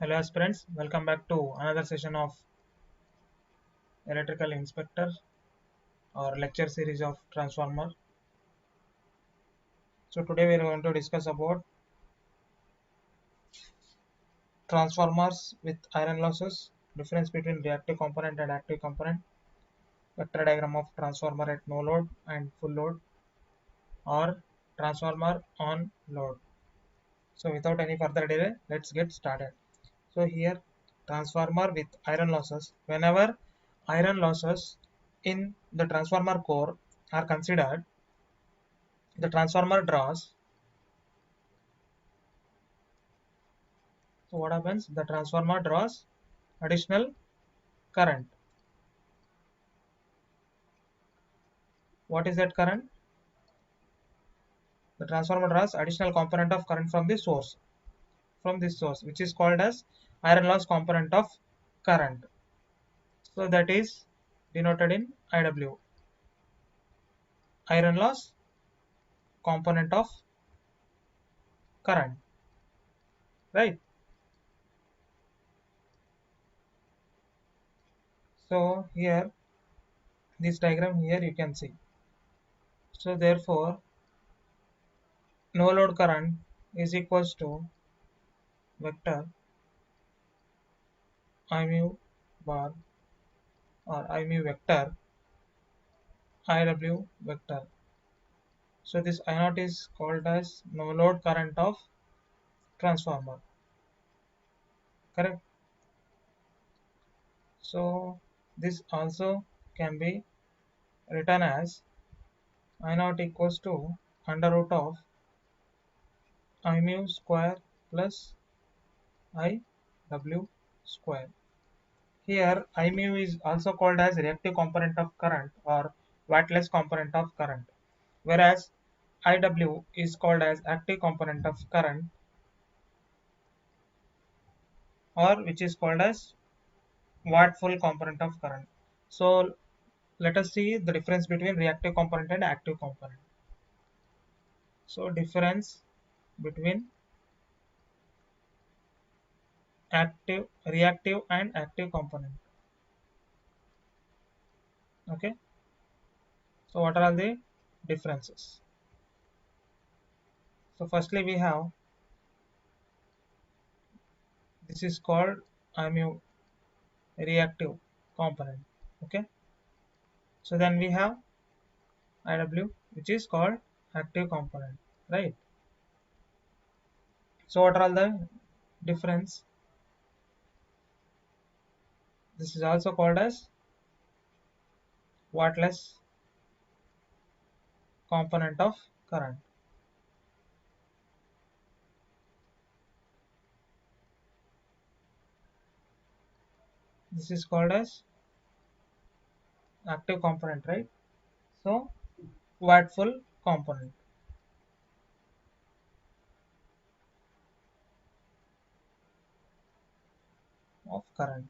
Hello aspirants, welcome back to another session of Electrical Inspector or lecture series of Transformer. So today we are going to discuss about transformers with iron losses, difference between reactive component and active component, vector diagram of transformer at no load and full load, or transformer on load. So without any further delay, let's get started. So here transformer with iron losses. Whenever iron losses in the transformer core are considered, the transformer draws. So what happens? The transformer draws additional current. What is that current? The transformer draws additional component of current from the source, from this source, which is called as iron loss component of current. So that is denoted in IW, iron loss component of current, right? So here, this diagram here you can see. So therefore, no load current is equals to vector I mu bar or I mu vector IW vector. So this I naught is called as no load current of transformer, correct? So this also can be written as I naught equals to under root of I mu square plus I W square. Here I mu is also called as reactive component of current or wattless component of current, whereas IW is called as active component of current, or which is called as watt full component of current. So let us see the difference between reactive component and active component. So difference between reactive and active component. Okay. So what are the differences? So firstly we have, this is called mu reactive component. Okay. So then we have IW, which is called active component, right? So what are all the difference? This is also called as wattless component of current. This is called as active component, right? So wattful component of current.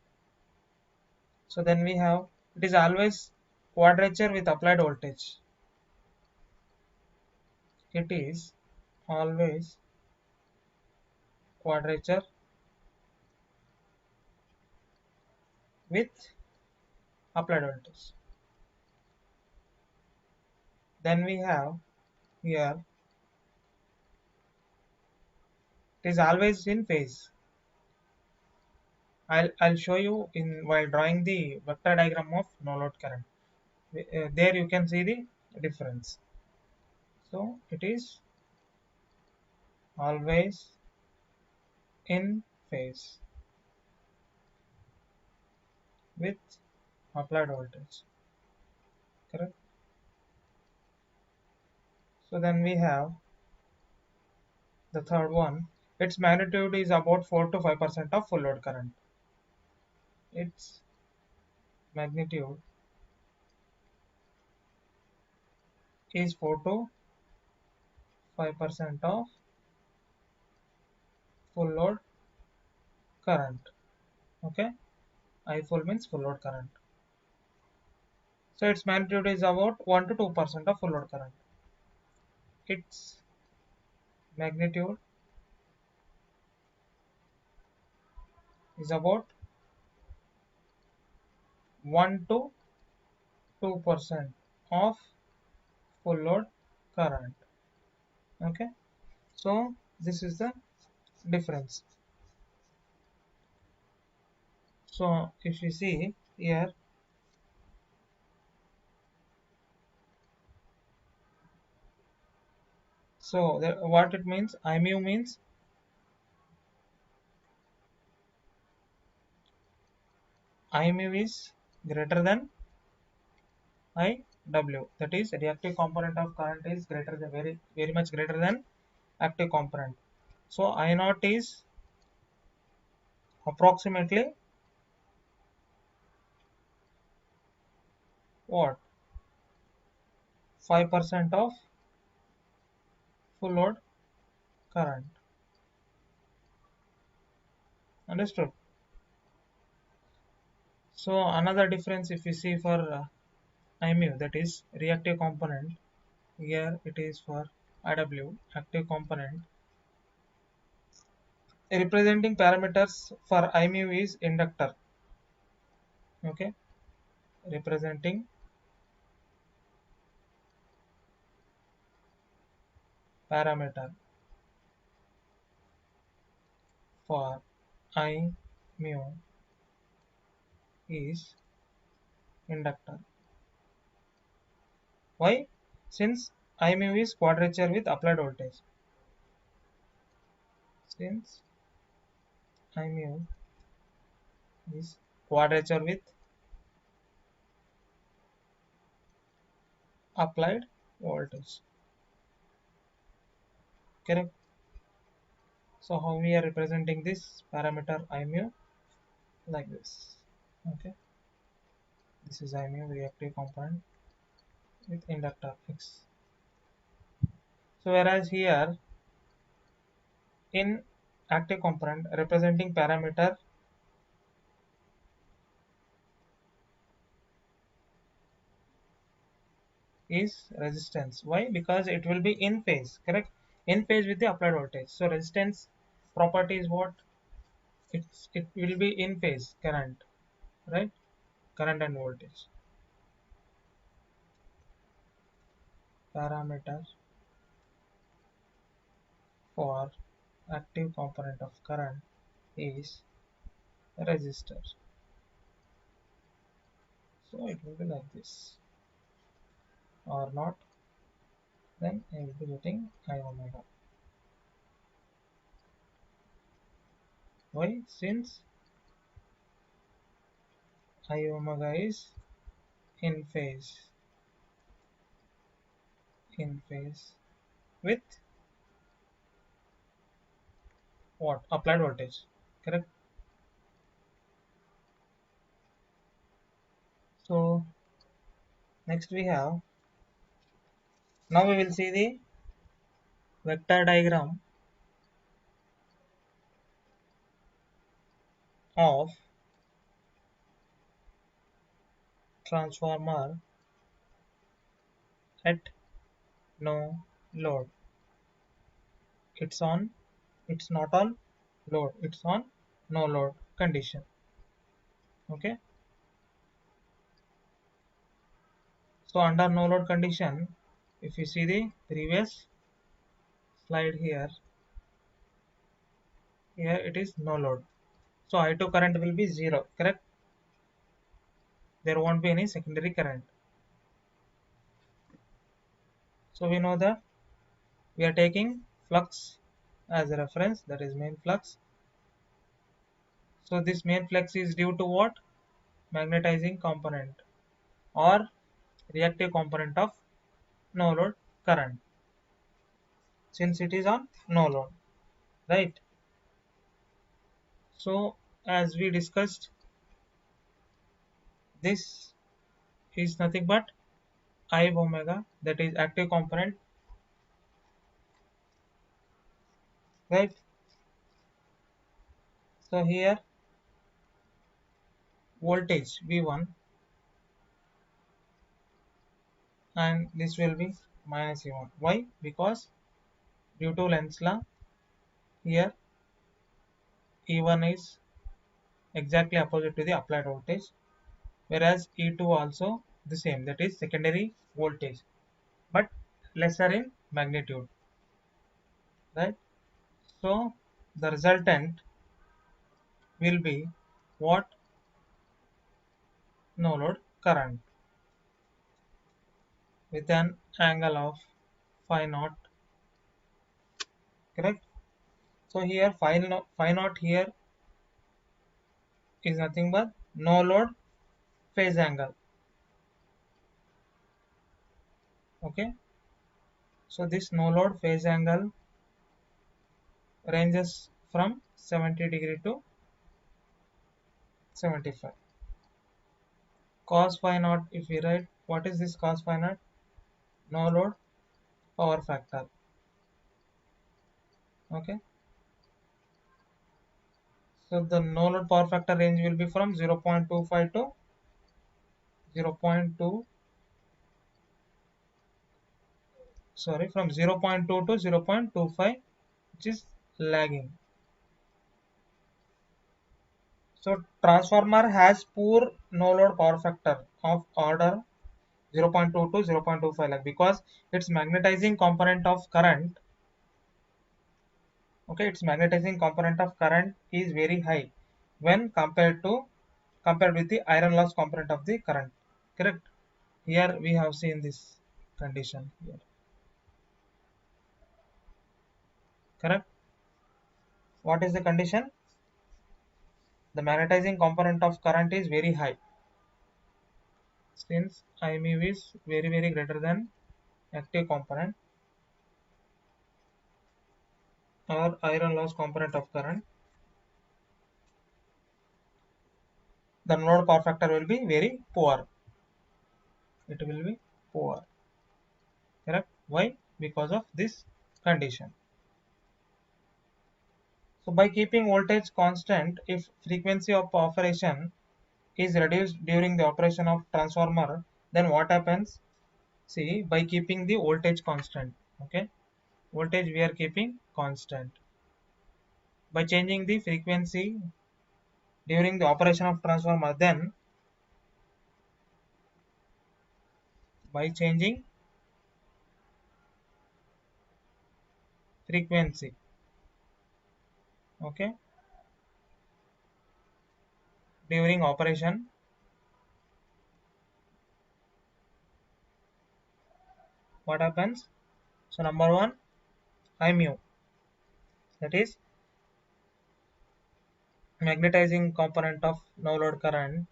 So then we have, it is always quadrature with applied voltage. It is always quadrature with applied voltage. Then we have here, it is always in phase. I'll show you in while drawing the vector diagram of no load current. There you can see the difference. So it is always in phase with applied voltage, correct? So then we have the third one. Its magnitude is about 4 to 5% of full load current. Its magnitude is 4 to 5% of full load current. Okay, I full means full load current. So its magnitude is about 1 to 2% of full load current. Its magnitude is about 1 to 2% of full load current. Okay, so this is the difference. So if you see here, so what it means, IMU means IMU is greater than IW, that is reactive component of current is greater than, very much greater than active component. So I naught is approximately what, 5% of full load current. Understood? So another difference, if you see for IMU, that is reactive component, here it is for IW, active component. Representing parameters for IMU is inductor. Okay, representing parameter for IMU is inductor. Why? Since IMU is quadrature with applied voltage. Since IMU is quadrature with applied voltage. Correct? So how we are representing this parameter IMU? Like this. Okay. This is IMU reactive component with inductor X. So whereas here in active component representing parameter is resistance. Why? Because it will be in phase, correct? In phase with the applied voltage. So resistance property is what? It will be in phase current, right? Current and voltage. Parameter for active component of current is resistor. So it will be like this, or not, then I will be getting I omega. Why? Since I omega is in phase with what? Applied voltage, correct? So next we have, now we will see the vector diagram of transformer at no load. It's not on load, it's on no load condition. Okay, so under no load condition, if you see the previous slide here it is no load, so I2 current will be 0, correct? There won't be any secondary current. So we know that we are taking flux as a reference, that is main flux. So this main flux is due to what? Magnetizing component or reactive component of no load current, since it is on no load, right? So as we discussed, this is nothing but I omega, that is active component, right? So here voltage V1 and this will be minus E1. Why? Because due to Lenz's law, here E1 is exactly opposite to the applied voltage, whereas E2 also the same, that is secondary voltage, but lesser in magnitude, right? So the resultant will be what? No load current with an angle of phi naught, correct? So here phi naught here is nothing but no load phase angle. Okay, so this no load phase angle ranges from 70 degree to 75. Cos phi naught, if we write, what is this cos phi naught? No load power factor. Okay, so the no load power factor range will be from 0.25 to 0.2, sorry, from 0.2 to 0.25, which is lagging. So transformer has poor no load power factor of order 0.2 to 0.25 lakh, because its magnetizing component of current, okay, its magnetizing component of current is very high when compared with the iron loss component of the current, correct? Here we have seen this condition here, correct? What is the condition? The magnetizing component of current is very high, since IMU is very greater than active component or iron loss component of current, the no load power factor will be very poor. It will be poor, correct? Why? Because of this condition. So by keeping voltage constant, if frequency of operation is reduced during the operation of transformer, then what happens? See, by keeping the voltage constant, okay, voltage we are keeping constant. By changing the frequency during the operation of transformer, then by changing frequency, okay, during operation, what happens? So number one, I mu, that is magnetizing component of no load current,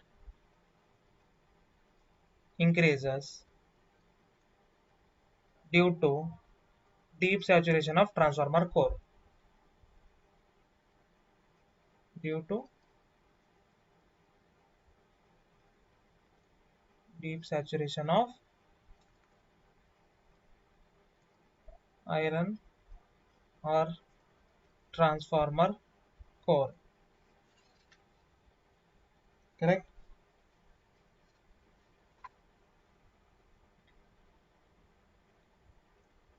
increases due to deep saturation of transformer core, due to deep saturation of iron or transformer core, correct?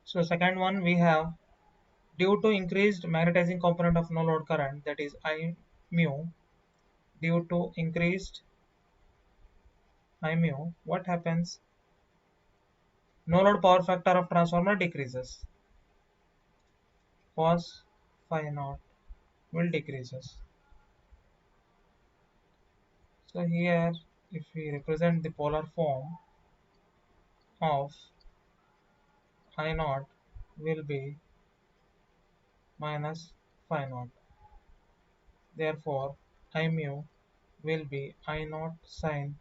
So second one we have due to increased magnetizing component of no load current, that is I mu, due to increased I mu, what happens? No load power factor of transformer decreases, cos phi naught will decreases. So here if we represent the polar form of I naught will be minus phi naught. Therefore, I mu will be I naught sine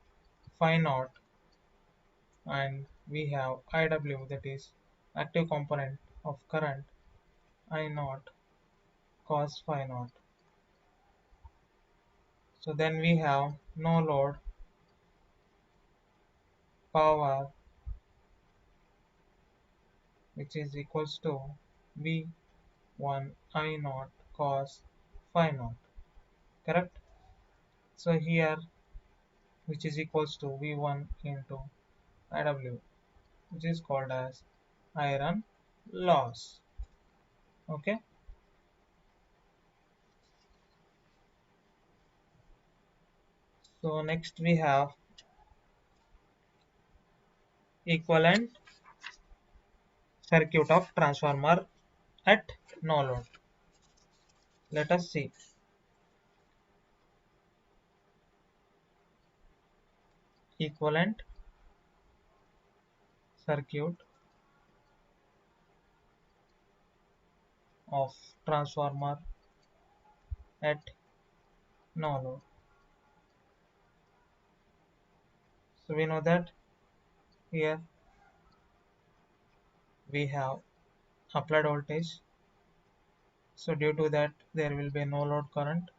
phi naught, and we have IW, that is active component of current, I naught cos phi naught. So then we have no load power, which is equals to V1 I naught cos phi naught, correct? So here, which is equals to V1 into IW, which is called as iron loss, okay? So next we have equivalent circuit of transformer at no load. Let us see. Equivalent circuit of transformer at no load. So we know that here we have applied voltage. So due to that there will be no load current.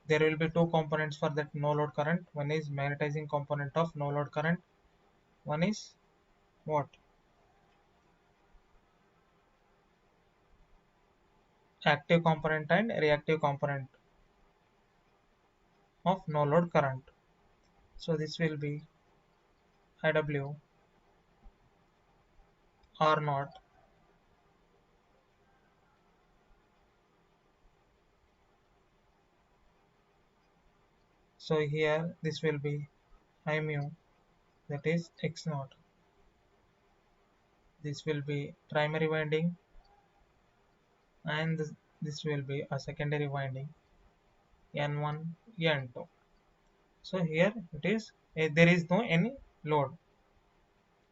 There will be two components for that no load current. One is magnetizing component of no load current. One is what? Active component and reactive component of no load current. So this will be IW R naught. So here this will be I mu, that is X naught. This will be primary winding and this will be a secondary winding N1 N2. So here it is there is no any load.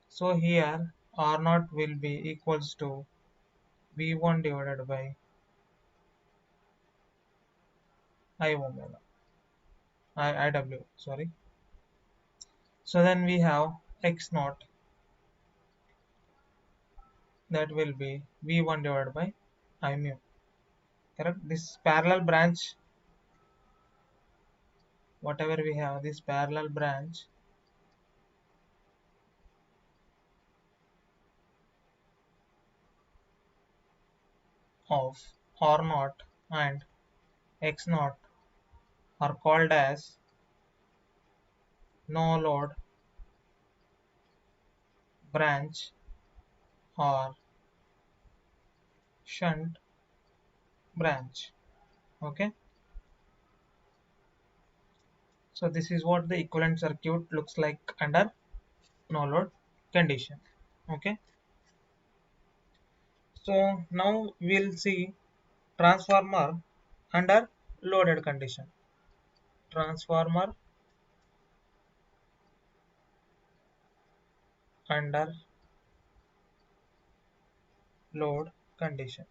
So here R naught will be equals to V1 divided by I omega IW, sorry. So then we have X naught, that will be V1 divided by I mu. Correct? This parallel branch, whatever we have, this parallel branch of R naught and X naught are called as no load branch or shunt branch. Okay, so this is what the equivalent circuit looks like under no load condition. Okay, so now we'll see transformer under loaded condition. Transformer under load condition.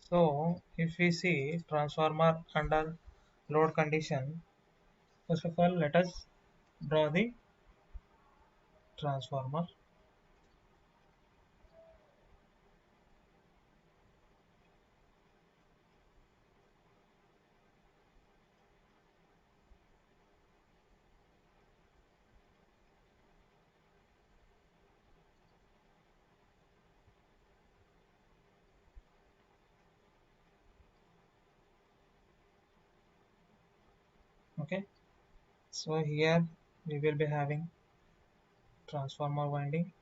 So if we see transformer under load condition, first of all let us draw the transformer. Okay, so here we will be having transformer winding,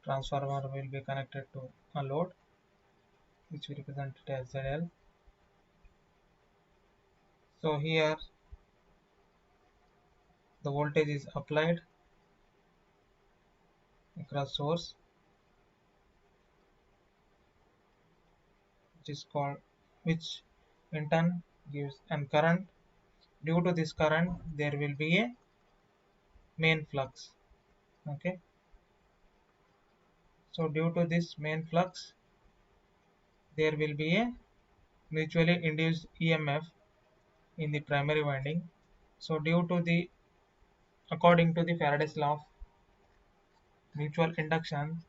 transformer will be connected to a load which we represent it as ZL. So here the voltage is applied across source, which is called, which in turn gives an current. Due to this current there will be a main flux. Okay, so due to this main flux there will be a mutually induced EMF in the primary winding. So due to the, according to the Faraday's law of mutual induction,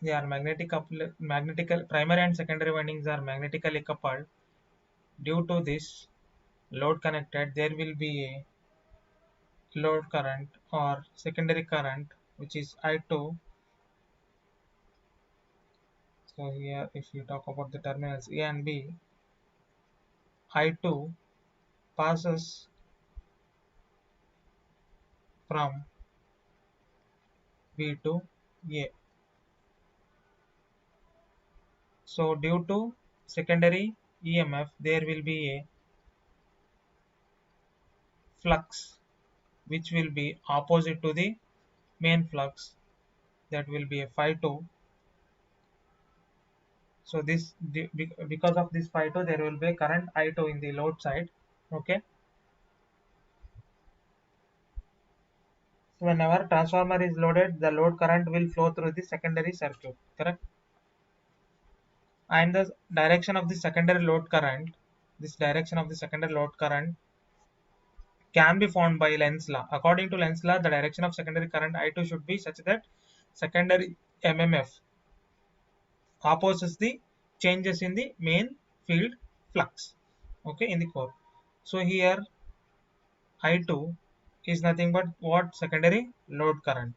they are magnetical primary and secondary windings are magnetically coupled. Due to this load connected, there will be a load current or secondary current which is I2. So here if you talk about the terminals A and B, I2 passes from B to A. So due to secondary EMF, there will be a flux which will be opposite to the main flux, that will be a phi 2. So this because of this phi 2 there will be a current I2 in the load side. Okay. So whenever transformer is loaded, the load current will flow through the secondary circuit, correct? And the direction of the secondary load current, this direction of the secondary load current can be found by Lenz's law. According to Lenz's law, the direction of secondary current I2 should be such that secondary MMF opposes the changes in the main field flux, okay, in the core. So here I2 is nothing but what? Secondary load current.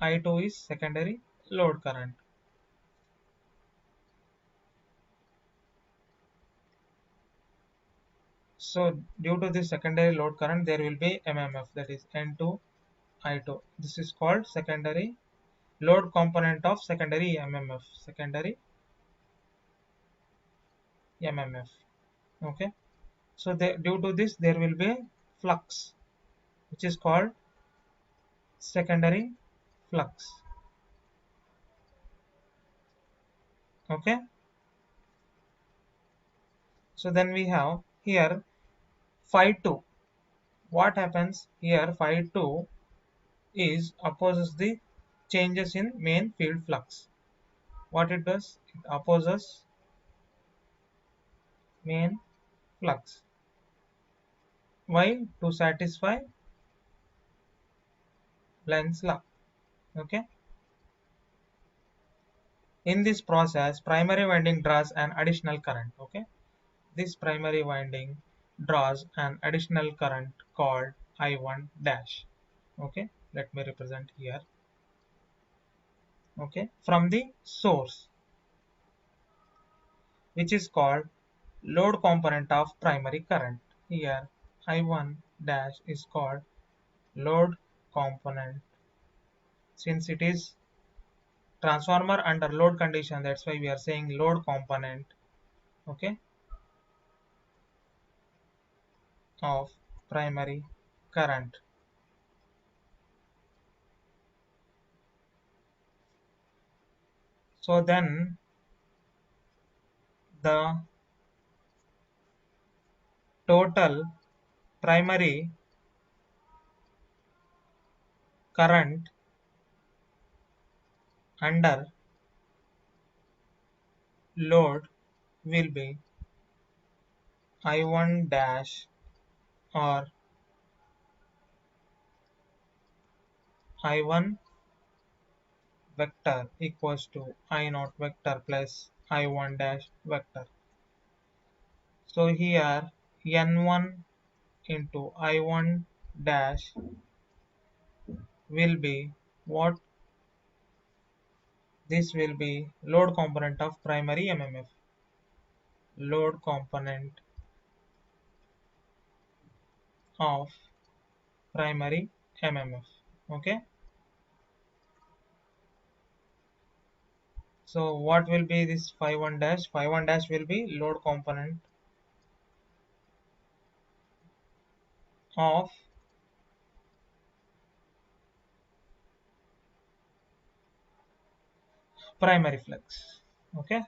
I2 is secondary load current. So due to this secondary load current, there will be MMF, that is N2 I2. This is called secondary load component of secondary MMF. Secondary MMF. Okay. So due to this, there will be flux, which is called secondary flux. Okay. So then we have here phi 2. What happens here? Phi 2 is opposes the changes in main field flux. What it does? It opposes main flux. Why? To satisfy Lenz's law. Okay. In this process, primary winding draws an additional current. Okay. This primary winding draws an additional current called I1 dash. Okay. Let me represent here. Okay. From the source, which is called load component of primary current. Here I1 dash is called load component. Since it is transformer under load condition, that's why we are saying load component, okay, of primary current. So then the total primary current under load will be I1 dash or I1 vector equals to I0 vector plus I1 dash vector. So here N1 into I1 dash will be what? This will be load component of primary MMF. Load component of primary MMF. Okay. So what will be this phi 1 dash? Phi 1 dash will be load component of primary flux. Okay.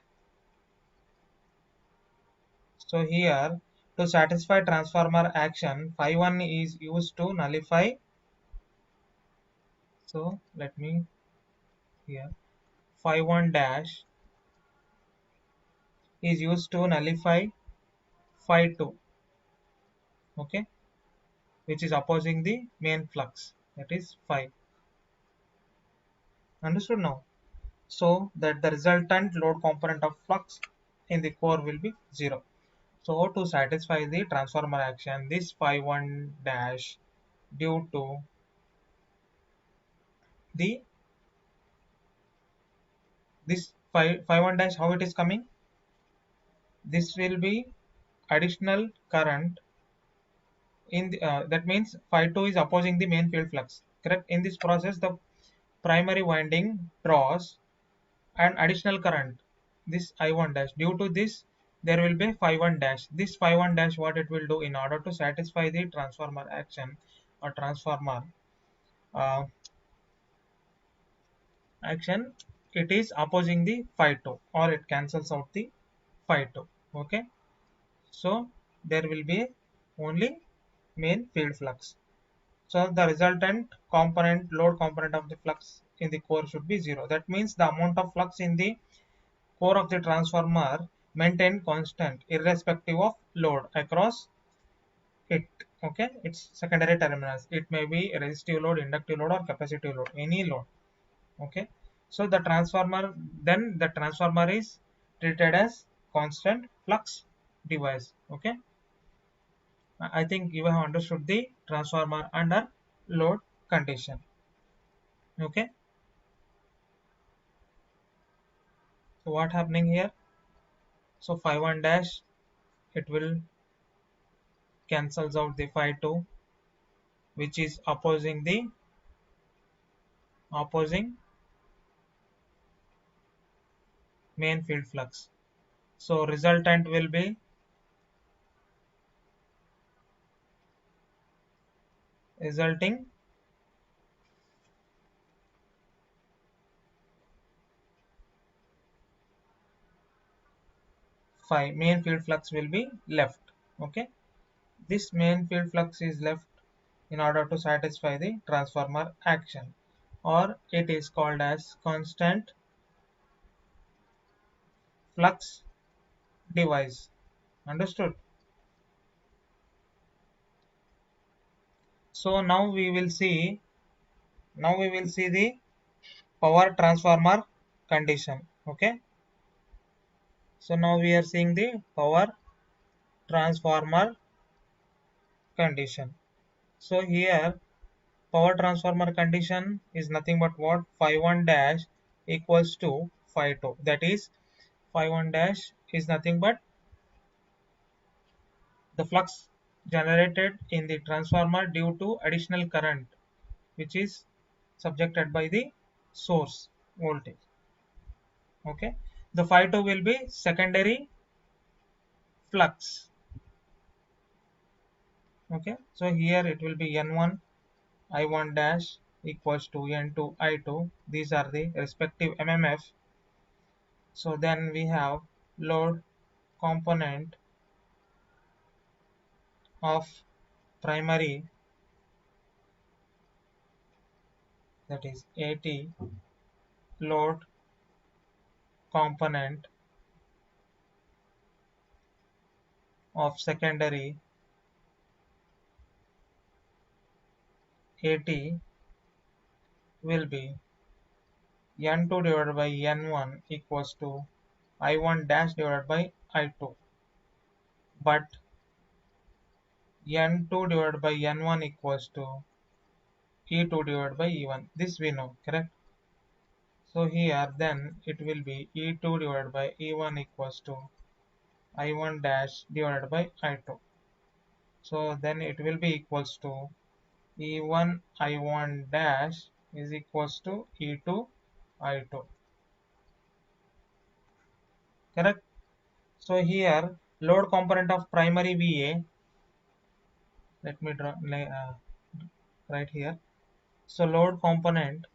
So here to satisfy transformer action, phi 1 is used to nullify. So let me here phi 1 dash is used to nullify phi 2, okay, which is opposing the main flux, that is phi. Understood now? So that the resultant load component of flux in the core will be 0. So to satisfy the transformer action, this phi 1 dash due to the this phi 1 dash, how it is coming? This will be additional current in the, that means phi 2 is opposing the main field flux, correct. In this process, the primary winding draws an additional current, this I1 dash. Due to this, there will be phi 1 dash. This phi 1 dash, what it will do in order to satisfy the transformer action or transformer uh, action, it is opposing the phi 2, or it cancels out the phi 2. Okay, so there will be only main field flux. So the resultant component, load component of the flux in the core should be 0. That means the amount of flux in the core of the transformer maintain constant irrespective of load across it. Okay, its secondary terminals. It may be resistive load, inductive load, or capacitive load, any load. Okay, so the transformer is treated as constant flux device. Okay, I think you have understood the transformer under load condition. Okay, so what happening here? So phi 1 dash, it will cancels out the phi 2, which is opposing main field flux. So resultant will be resulting phi, main field flux will be left. Okay, this main field flux is left in order to satisfy the transformer action, or it is called as constant flux device. Understood? So now we will see the power transformer condition. Okay, so now we are seeing the power transformer condition. So here power transformer condition is nothing but what? Phi 1 dash equals to phi 2. That is, phi 1 dash is nothing but the flux generated in the transformer due to additional current which is subjected by the source voltage. Okay, the phi 2 will be secondary flux. Okay, so here it will be N1 I1 dash equals to N2 I2. These are the respective MMF. So then we have load component of primary, that is AT, load component of secondary AT will be N2 divided by N1 equals to I1 dash divided by I2, but N2 divided by N1 equals to E2 divided by E1. This we know, correct? So here then it will be E2 divided by E1 equals to I1 dash divided by I2. So then it will be equals to E1 I1 dash is equals to E2 I2. Correct? So here load component of primary VA, let me draw right here. So load component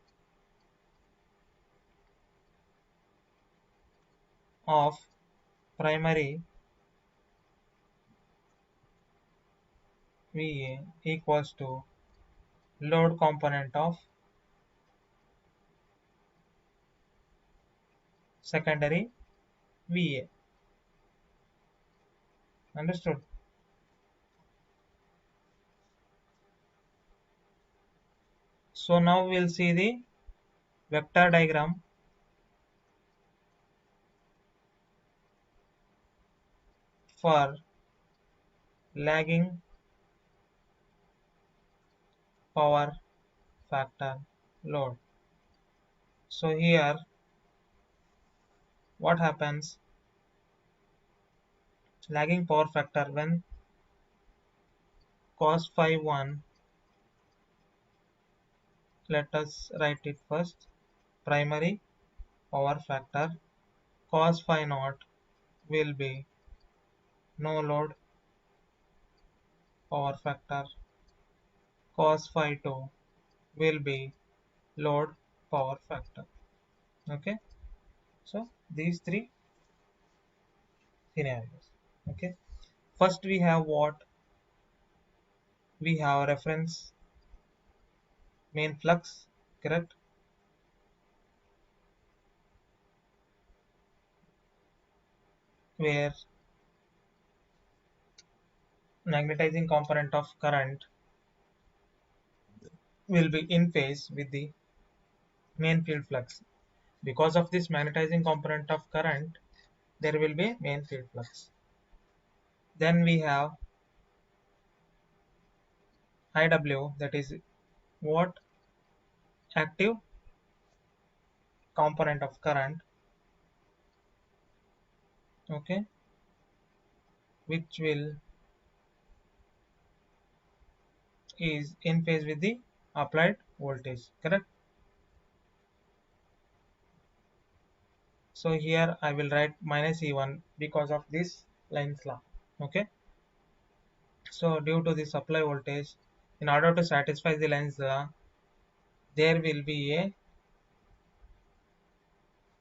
of primary VA equals to load component of secondary VA. Understood? So now we'll see the vector diagram for lagging power factor load. So here what happens? Lagging power factor when cos phi 1 let us write it first. Primary power factor cos phi naught will be no load power factor, cos phi 2 will be load power factor. Okay, so these three scenarios. Okay, first we have what? We have reference main flux, correct? Where magnetizing component of current will be in phase with the main field flux. Because of this magnetizing component of current, there will be main field flux. Then we have IW, that is what? Active component of current, okay, which will is in phase with the applied voltage, correct? So here I will write minus E1 because of this Lenz's law. Okay. So due to this supply voltage, in order to satisfy the Lenz's law, there will be a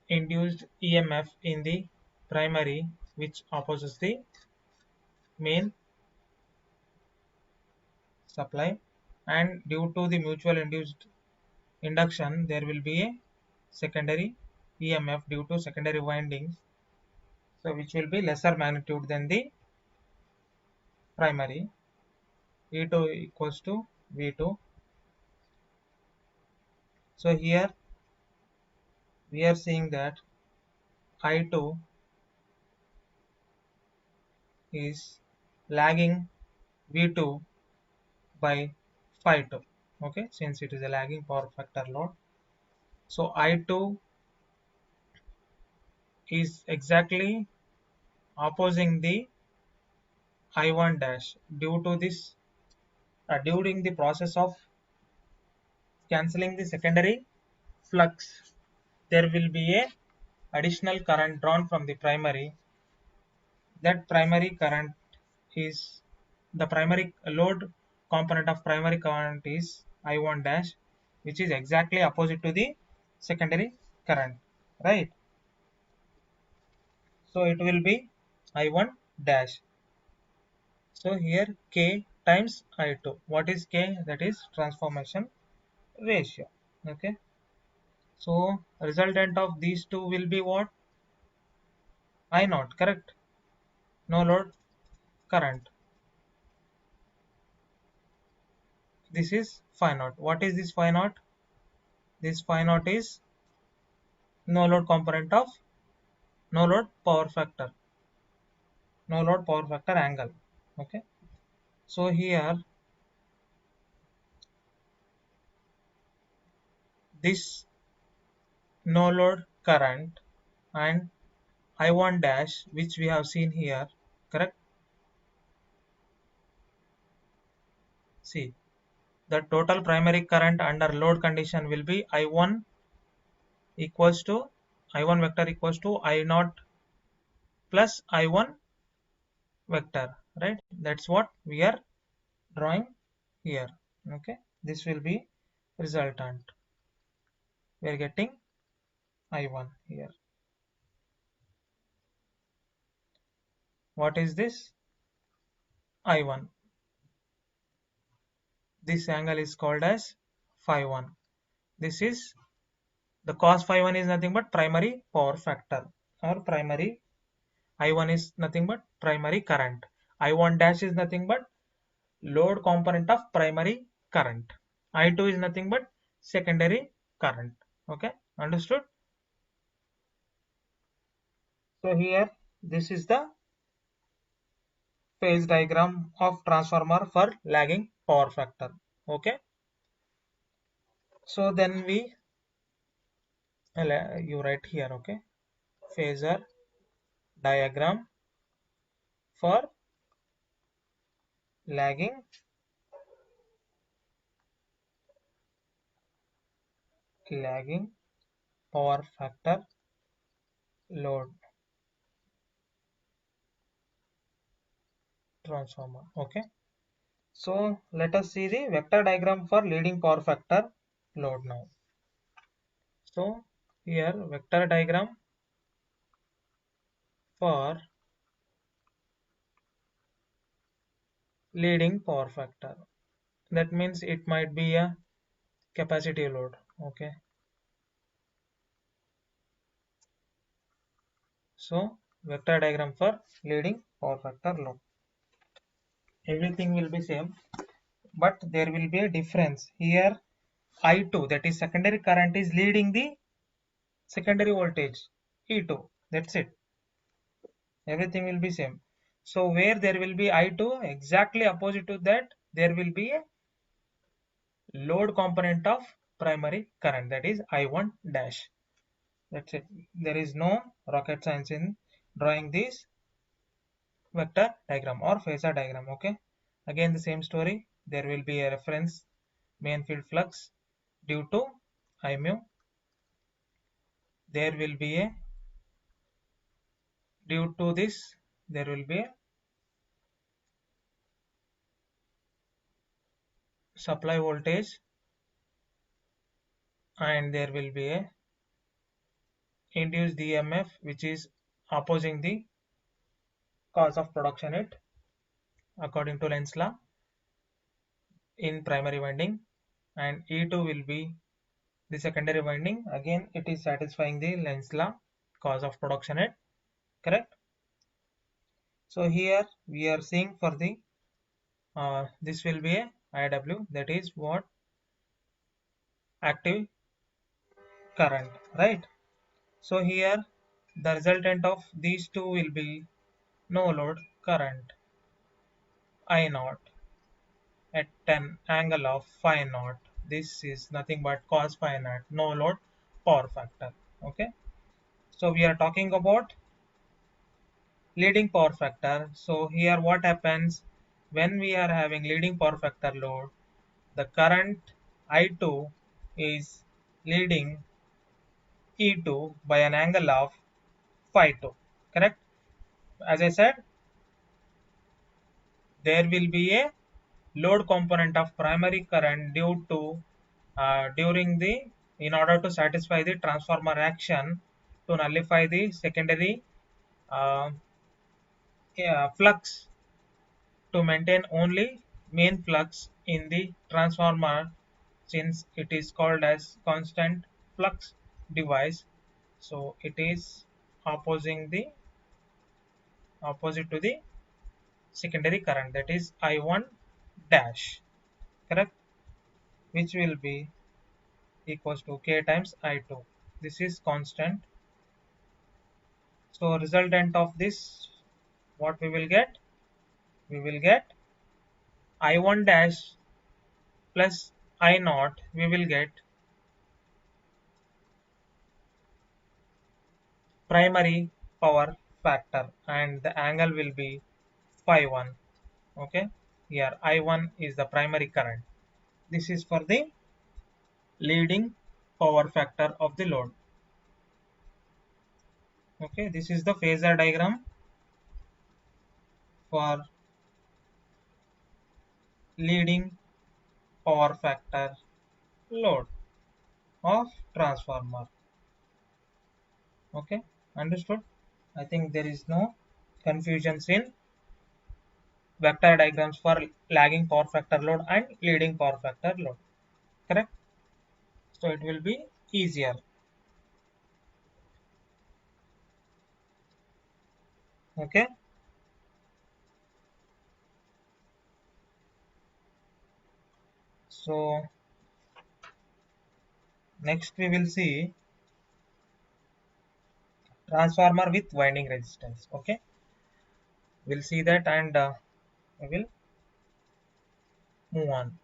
induced EMF in the primary which opposes the main supply, and due to the mutual induced induction there will be a secondary EMF due to secondary windings, so which will be lesser magnitude than the primary. E2 equals to V2. So here we are seeing that I2 is lagging V2 by phi 2. Okay, since it is a lagging power factor load. So I2 is exactly opposing the I1 dash. Due to this, during the process of cancelling the secondary flux, there will be a additional current drawn from the primary. That primary current is the primary load component of primary current is I1 dash, which is exactly opposite to the secondary current, right? So it will be I1 dash. So here K times I2. What is K? That is transformation ratio. Okay. So resultant of these two will be what? I naught, correct? No load current. This is phi naught. What is this phi naught? This phi naught is no load component of no load power factor. No load power factor angle. Okay. So here this no load current and I1 dash which we have seen here, correct? See, the total primary current under load condition will be I1 equals to I1 vector equals to I naught plus I1 vector, right? That's what we are drawing here. Okay, this will be resultant. We are getting I1 here. What is this? I1. This angle is called as phi 1. This is the cos phi 1 is nothing but primary power factor, or primary I1 is nothing but primary current. I1 dash is nothing but load component of primary current. I2 is nothing but secondary current. Okay, understood? So here this is the phase diagram of transformer for lagging power factor. Okay, so then you write here, okay, phasor diagram for lagging lagging power factor load transformer. Okay, so let us see the vector diagram for leading power factor load now. So here vector diagram for leading power factor, that means it might be a capacitive load. Okay, so vector diagram for leading power factor load, everything will be same, but there will be a difference here. I2, that is secondary current, is leading the secondary voltage E2, that's it, everything will be same. So where there will be I2, exactly opposite to that there will be a load component of primary current, that is I1 dash. That's it, there is no rocket science in drawing this vector diagram or phasor diagram. Okay, again the same story, there will be a reference main field flux due to I mu, there will be a, due to this there will be a supply voltage, and there will be a induced EMF which is opposing the cause of production it according to Lenz's law in primary winding, and E2 will be the secondary winding, again it is satisfying the Lenz's law cause of production it, correct. So here we are seeing for the this will be a IW, that is what, active current, right. So here the resultant of these two will be no load current I naught at an angle of phi naught. This is nothing but cos phi naught, no load power factor. Okay, so we are talking about leading power factor. So here what happens when we are having leading power factor load, the current I2 is leading E2 by an angle of phi 2, correct. As I said, there will be a load component of primary current due to during the, in order to satisfy the transformer action to nullify the secondary uh, flux, to maintain only main flux in the transformer, since it is called as constant flux device. So it is opposite to the secondary current, that is I1 dash, correct, which will be equals to K times I2. This is constant. So resultant of this, what we will get? We will get I1 dash plus I naught. We will get primary power factor, and the angle will be phi 1. Okay. Here I1 is the primary current. This is for the leading power factor of the load. Okay. This is the phasor diagram for leading power factor load of transformer. Okay, understood. I think there is no confusions in vector diagrams for lagging power factor load and leading power factor load, correct. So it will be easier. Okay, so next we will see transformer with winding resistance. Okay, we'll see that, and we will move on.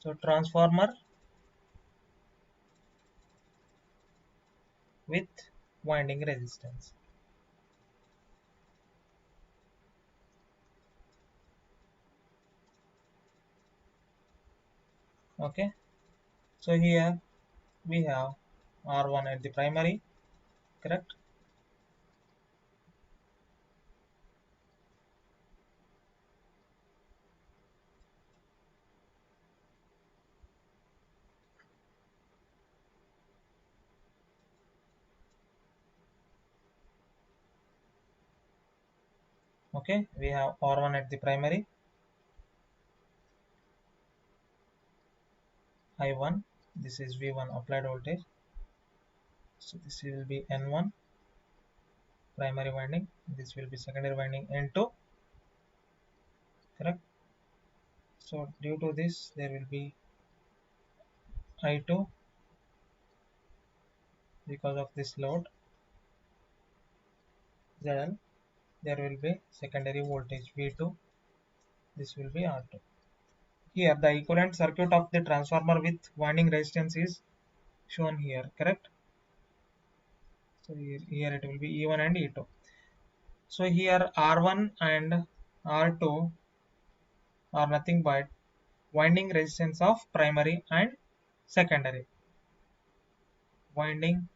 So transformer with winding resistance. Okay, So here we have R1 at the primary, correct? Okay, we have R1 at the primary, I1, this is V1 applied voltage. So this will be N1 primary winding, this will be secondary winding N2, correct? So due to this there will be I2 because of this load ZL, there will be secondary voltage V2, this will be R2. Here the equivalent circuit of the transformer with winding resistance is shown here, correct? So here it will be E1 and E2. So here R1 and R2 are nothing but winding resistance of primary and secondary. Winding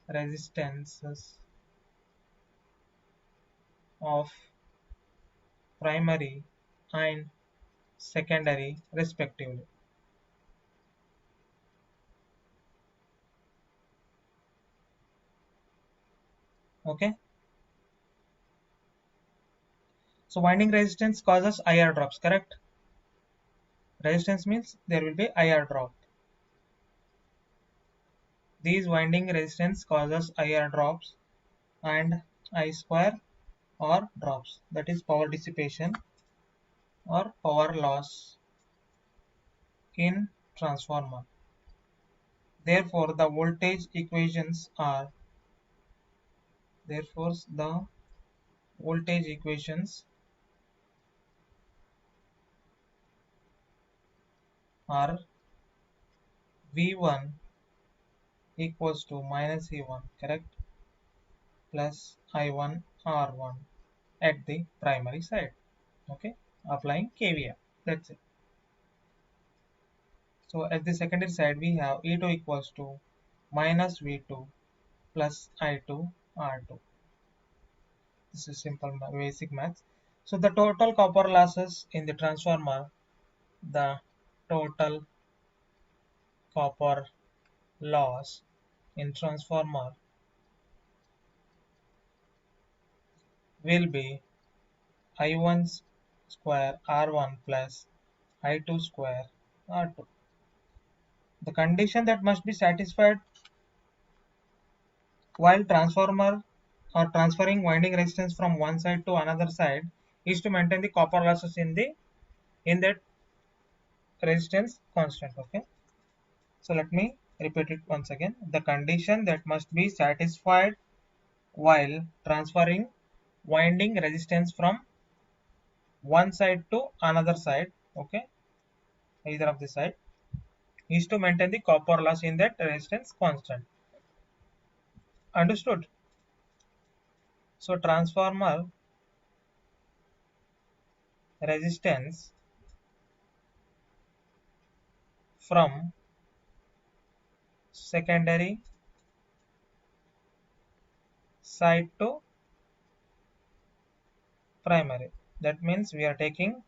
resistances of primary and secondary respectively. Okay. So winding resistance causes IR drops, correct? Resistance means there will be IR drop. These winding resistance causes IR drops and I square or drops, that is power dissipation or power loss in transformer. Therefore the voltage equations are V1 equals to minus E1, correct, plus I1 R1 at the primary side. Okay, applying KVL, that's it. So at the secondary side we have E2 equals to minus V2 plus I2 R2. This is simple basic maths. So the total copper losses in the transformer, the total copper loss in transformer will be I1 square R1 plus I2 square R2. The condition that must be satisfied while transformer or transferring winding resistance from one side to another side is to maintain the copper losses in that resistance constant. Okay, so let me repeat it once again. The condition that must be satisfied while transferring winding resistance from one side to another side, okay, either of the side, is to maintain the copper loss in that resistance constant. Understood? So transformer resistance from secondary side to primary, that means we are taking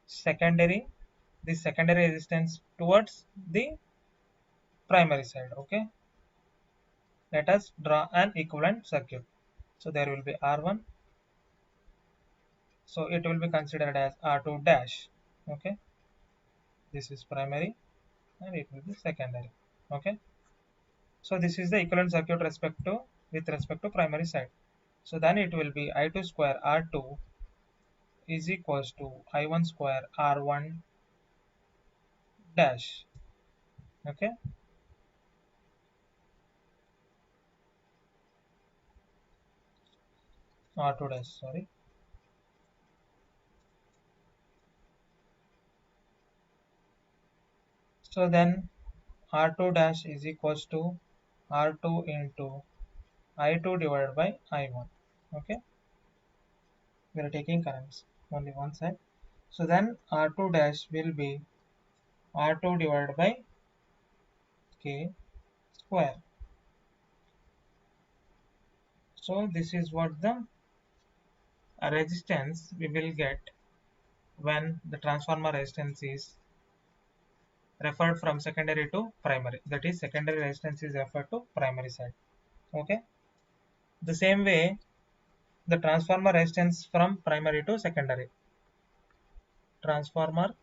secondary the secondary resistance towards the primary side. Okay, let us draw an equivalent circuit. So there will be R1, so it will be considered as R2 dash. Okay, this is primary and it will be secondary. Okay, so this is the equivalent circuit with respect to primary side. So then it will be I2 square R2 is equals to I1 square R1 dash. Okay, R2 dash, sorry. So then R2 dash is equals to R2 into I2 divided by I1. Okay, we are taking currents only one side. So then R2 dash will be R2 divided by K square. So this is what the resistance we will get when the transformer resistance is referred from secondary to primary. That is, secondary resistance is referred to primary side. Okay. The same way, the transformer resistance from primary to secondary. Transformer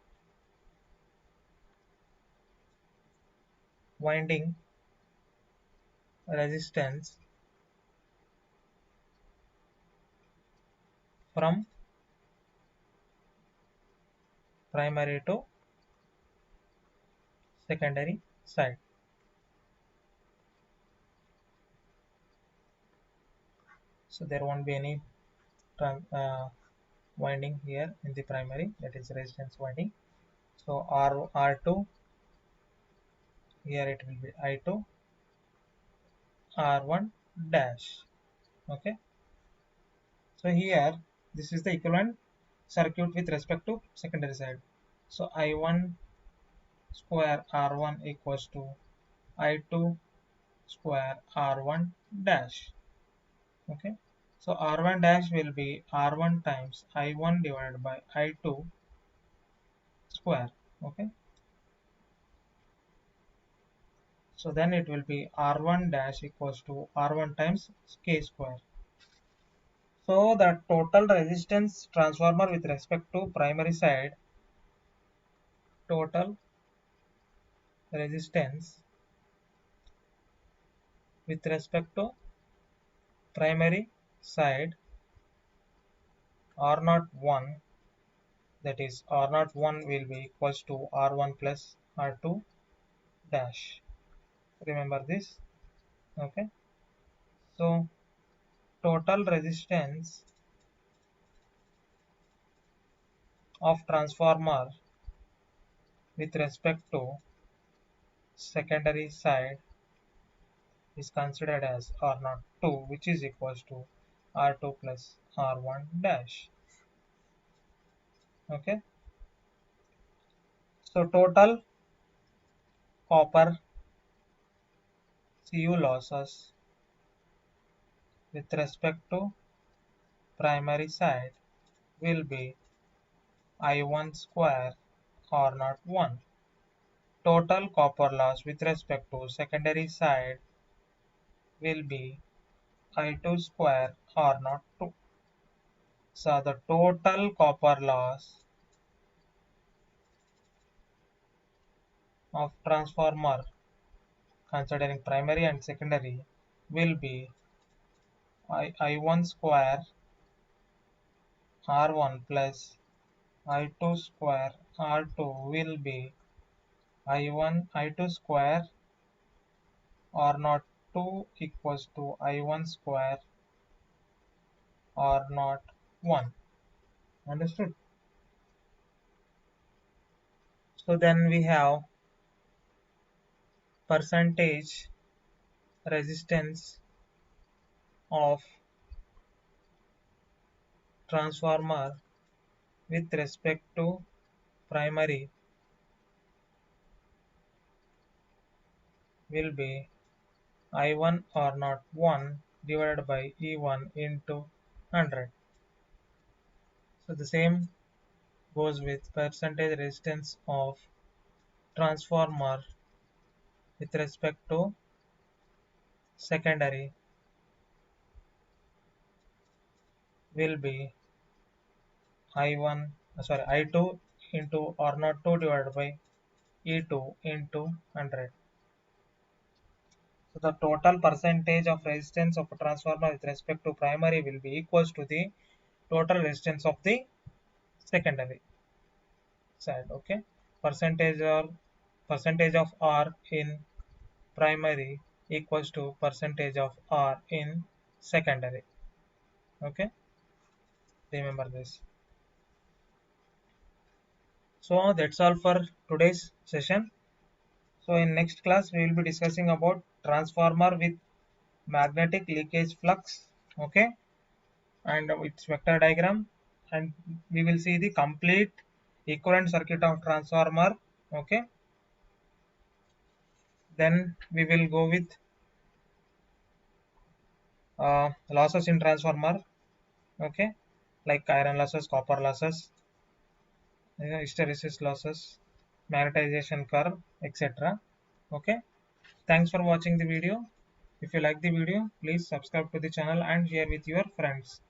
winding resistance from primary to secondary side. So there won't be any winding here in the primary, that is resistance winding. So R2, here it will be I2, R1 dash. Okay. So here this is the equivalent circuit with respect to secondary side. So I1 square R1 equals to I2 square R1 dash. Okay. So R1 dash will be R1 times I1 divided by I2 square. Okay. So then it will be R1 dash equals to R1 times K square. So the total resistance transformer with respect to primary side, total resistance with respect to primary side R01, that is R01 will be equals to R1 plus R2 dash. Remember this. Okay. So total resistance of transformer with respect to secondary side is considered as R02, which is equals to R2 plus R1 dash. Okay. So total copper Cu losses with respect to primary side will be I1 square R01. Total copper loss with respect to secondary side will be I2 square R02. So the total copper loss of transformer considering primary and secondary will be I1 square R1 plus I2 square R2 will be I2 square R02 equals to I1 square R01. Understood? So then we have percentage resistance of transformer with respect to primary will be I1 R01 divided by E1 into 100. So the same goes with percentage resistance of transformer with respect to secondary will be I2 into R02 divided by E2 into 100. So the total percentage of resistance of a transformer with respect to primary will be equals to the total resistance of the secondary side. Okay. Percentage of R in primary equals to percentage of R in secondary. Okay. Remember this. So that's all for today's session. So in next class we will be discussing about transformer with magnetic leakage flux. Okay. And its vector diagram, and we will see the complete equivalent circuit of transformer. Okay. Then we will go with losses in transformer. Okay, like iron losses, copper losses, hysteresis losses, magnetization curve, etc. Okay, thanks for watching the video. If you like the video, please subscribe to the channel and share with your friends.